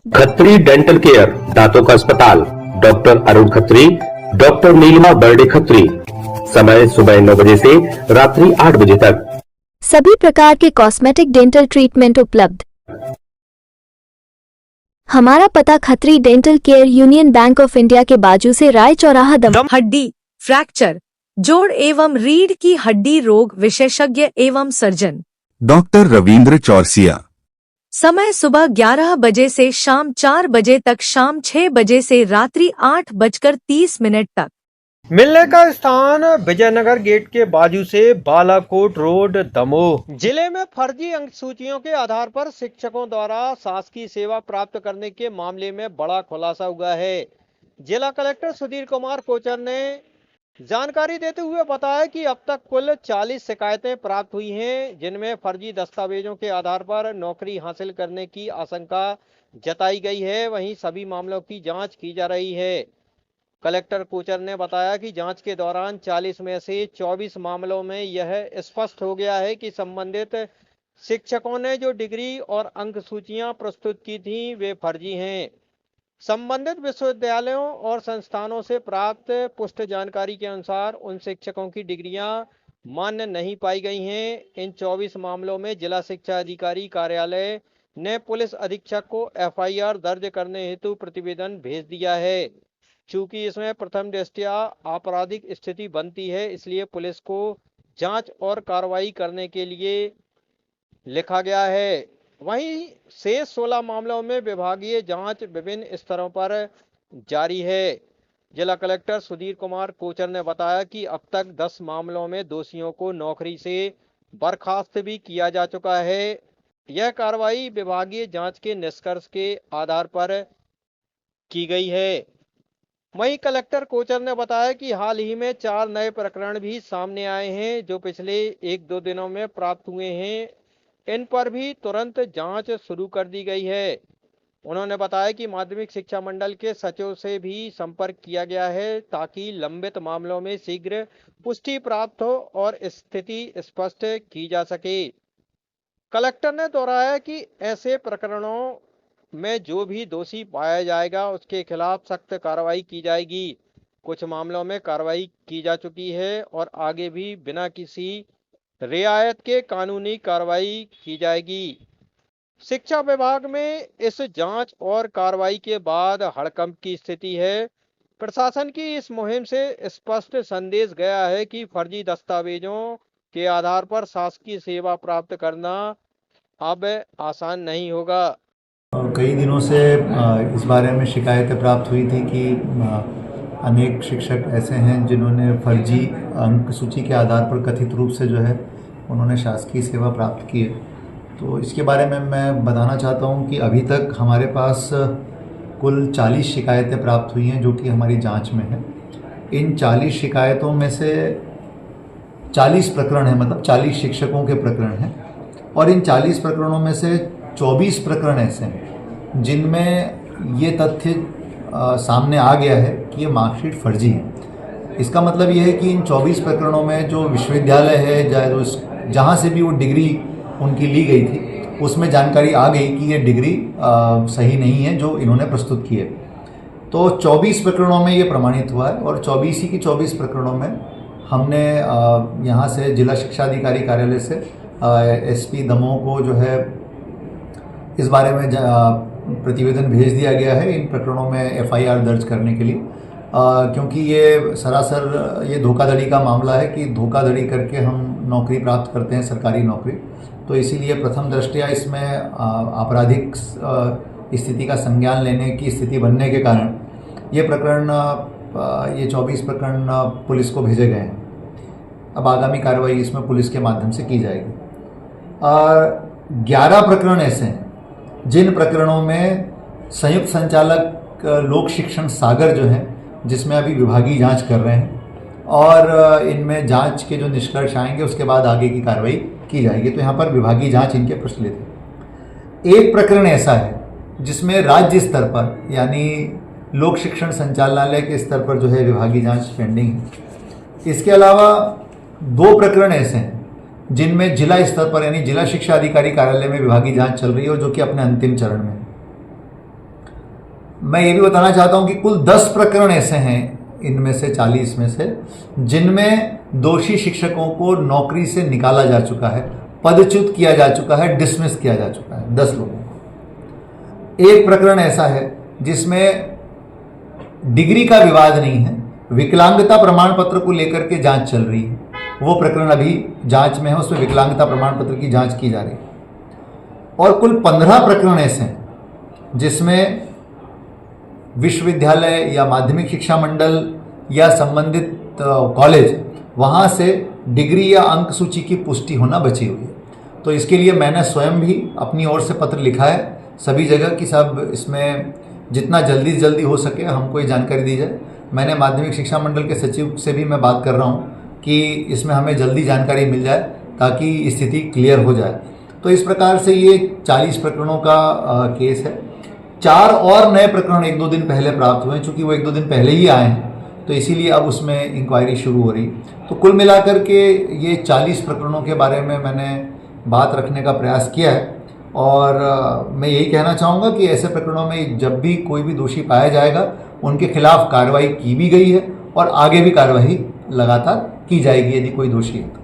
Khatri dental care, दांतों का अस्पताल, डॉक्टर अरुण खत्री, डॉक्टर नीलिमा बर्डे खत्री। समय सुबह 9 बजे से रात्रि 8 बजे तक। सभी प्रकार के कॉस्मेटिक डेंटल ट्रीटमेंट उपलब्ध। हमारा पता Khatri dental care, union bank of India के बाजू से, राय चौराहा, दम। हड्डी, फ्रैक्चर, जोड़ एवं रीढ़ की हड्डी रोग विशेषज्ञ एवं सर्जन डॉक्टर रविंद्र चौरसिया। समय सुबह 11 बजे से शाम 4 बजे तक, शाम 6 बजे से रात्रि 8:30 तक। मिलने का स्थान विजयनगर गेट के बाजू से, बालाकोट रोड, दमोह। जिले में फर्जी अंक सूचियों के आधार पर शिक्षकों द्वारा शासकीय सेवा प्राप्त करने के मामले में बड़ा खुलासा हुआ है। जिला कलेक्टर सुधीर कुमार कोचर ने जानकारी देते हुए बताया कि अब तक कुल 40 शिकायतें प्राप्त हुई हैं, जिनमें फर्जी दस्तावेजों के आधार पर नौकरी हासिल करने की आशंका जताई गई है। वहीं सभी मामलों की जांच की जा रही है। कलेक्टर कोचर ने बताया कि जांच के दौरान 40 में से 24 मामलों में यह स्पष्ट हो गया है कि संबंधित शिक्षकों ने जो डिग्री और अंक सूचियां प्रस्तुत की थीं वे फर्जी हैं। संबंधित विश्वविद्यालयों और संस्थानों से प्राप्त पुष्ट जानकारी के अनुसार उन शिक्षकों की डिग्रियां मान्य नहीं पाई गई हैं। इन 24 मामलों में जिला शिक्षा अधिकारी कार्यालय ने पुलिस अधीक्षक को FIR दर्ज करने हेतु प्रतिवेदन भेज दिया है। चूंकि इसमें प्रथम दृष्टया आपराधिक स्थिति बनती है, इसलिए पुलिस को जांच और कार्रवाई करने के लिए लिखा गया है। वहीं शेष 16 मामलों में विभागीय जांच विभिन्न स्तरों पर जारी है। जिला कलेक्टर सुधीर कुमार कोचर ने बताया कि अब तक 10 मामलों में दोषियों को नौकरी से बर्खास्त भी किया जा चुका है। यह कार्रवाई विभागीय जांच के निष्कर्ष के आधार पर की गई है। वहीं कलेक्टर कोचर ने बताया कि हाल ही में 4 नए प्रकरण भी सामने आए हैं, जो पिछले 1-2 दिनों में प्राप्त हुए हैं। इन पर भी तुरंत जांच शुरू कर दी गई है। उन्होंने बताया कि माध्यमिक शिक्षा मंडल के सचिव से भी संपर्क किया गया है, ताकि लंबित मामलों में शीघ्र पुष्टि प्राप्त हो और स्थिति स्पष्ट की जा सके। कलेक्टर ने दोहराया कि ऐसे प्रकरणों में जो भी दोषी पाया जाएगा उसके खिलाफ सख्त कार्रवाई की जाएगी। कुछ मामलों में कार्रवाई की जा चुकी है और आगे भी बिना किसी रियायत के कानूनी कार्रवाई की जाएगी। शिक्षा विभाग में इस जांच और कार्रवाई के बाद हड़कंप की स्थिति है। प्रशासन की इस मुहिम से स्पष्ट संदेश गया है कि फर्जी दस्तावेजों के आधार पर शासकीय सेवा प्राप्त करना अब आसान नहीं होगा। कई दिनों से इस बारे में शिकायतें प्राप्त हुई थी कि अनेक शिक्षक ऐसे हैं जिन्होंने फर्जी अंक सूची के आधार पर कथित रूप से जो है उन्होंने शासकीय सेवा प्राप्त की है। तो इसके बारे में मैं बताना चाहता हूं कि अभी तक हमारे पास कुल 40 शिकायतें प्राप्त हुई हैं, जो कि हमारी जांच में है। इन 40 शिकायतों में से 40 प्रकरण हैं, मतलब 40 शिक्षकों के प्रकरण हैं, और इन 40 प्रकरणों में से 24 प्रकरण ऐसे हैं जिनमें ये तथ्य सामने आ गया है कि ये मार्कशीट फर्जी है। इसका मतलब ये है कि इन 24 प्रकरणों में जो विश्वविद्यालय है, जहाँ से भी वो डिग्री उनकी ली गई थी, उसमें जानकारी आ गई कि ये डिग्री सही नहीं है जो इन्होंने प्रस्तुत की है। तो 24 प्रकरणों में ये प्रमाणित हुआ है, और 24 ही की 24 प्रकरणों में हमने यहाँ से जिला शिक्षा अधिकारी कार्यालय से SP दमोह को जो है इस बारे में प्रतिवेदन भेज दिया गया है इन प्रकरणों में FIR दर्ज करने के लिए, क्योंकि ये सरासर ये धोखाधड़ी का मामला है कि धोखाधड़ी करके हम नौकरी प्राप्त करते हैं, सरकारी नौकरी। तो इसीलिए प्रथम दृष्टया इसमें आपराधिक स्थिति का संज्ञान लेने की स्थिति बनने के कारण ये प्रकरण, ये 24 प्रकरण पुलिस को भेजे गए हैं। अब आगामी कार्रवाई इसमें पुलिस के माध्यम से की जाएगी। 11 प्रकरण ऐसे हैं जिन प्रकरणों में संयुक्त संचालक लोक शिक्षण सागर जो है, जिसमें अभी विभागीय जांच कर रहे हैं, और इनमें जांच के जो निष्कर्ष आएंगे उसके बाद आगे की कार्रवाई की जाएगी। तो यहाँ पर विभागीय जांच इनके प्रचलित है। एक प्रकरण ऐसा है जिसमें राज्य स्तर पर, यानी लोक शिक्षण संचालनालय के स्तर पर जो है विभागीय जांच पेंडिंग है। इसके अलावा 2 प्रकरण ऐसे हैं जिनमें जिला स्तर पर, यानी जिला शिक्षा अधिकारी कार्यालय में विभागीय जांच चल रही है, और जो कि अपने अंतिम चरण में है। मैं ये भी बताना चाहता हूं कि कुल 10 प्रकरण ऐसे हैं इनमें से 40 में से जिनमें दोषी शिक्षकों को नौकरी से निकाला जा चुका है, पदच्युत किया जा चुका है, डिसमिस किया जा चुका है 10 लोगों को। एक प्रकरण ऐसा है जिसमें डिग्री का विवाद नहीं है, विकलांगता प्रमाण पत्र को लेकर के जांच चल रही है, वो प्रकरण अभी जांच में है, उसमें विकलांगता प्रमाण पत्र की जांच की जा रही है। और कुल 15 प्रकरण ऐसे हैं जिसमें विश्वविद्यालय या माध्यमिक शिक्षा मंडल या संबंधित कॉलेज वहाँ से डिग्री या अंक सूची की पुष्टि होना बची हुई है। तो इसके लिए मैंने स्वयं भी अपनी ओर से पत्र लिखा है सभी जगह कि सब इसमें जितना जल्दी से जल्दी हो सके हमको ये जानकारी दी जाए। मैंने माध्यमिक शिक्षा मंडल के सचिव से भी मैं बात कर रहा हूँ कि इसमें हमें जल्दी जानकारी मिल जाए ताकि स्थिति क्लियर हो जाए। तो इस प्रकार से ये 40 प्रकरणों का केस है। 4 और नए प्रकरण 1-2 दिन पहले प्राप्त हुए, चूँकि वो 1-2 दिन पहले ही आए हैं तो इसीलिए अब उसमें इंक्वायरी शुरू हो रही। तो कुल मिलाकर के ये 40 प्रकरणों के बारे में मैंने बात रखने का प्रयास किया है। और मैं यही कहना चाहूँगा कि ऐसे प्रकरणों में जब भी कोई भी दोषी पाया जाएगा उनके खिलाफ कार्रवाई की भी गई है और आगे भी कार्रवाई लगातार की जाएगी यदि कोई दोषी है।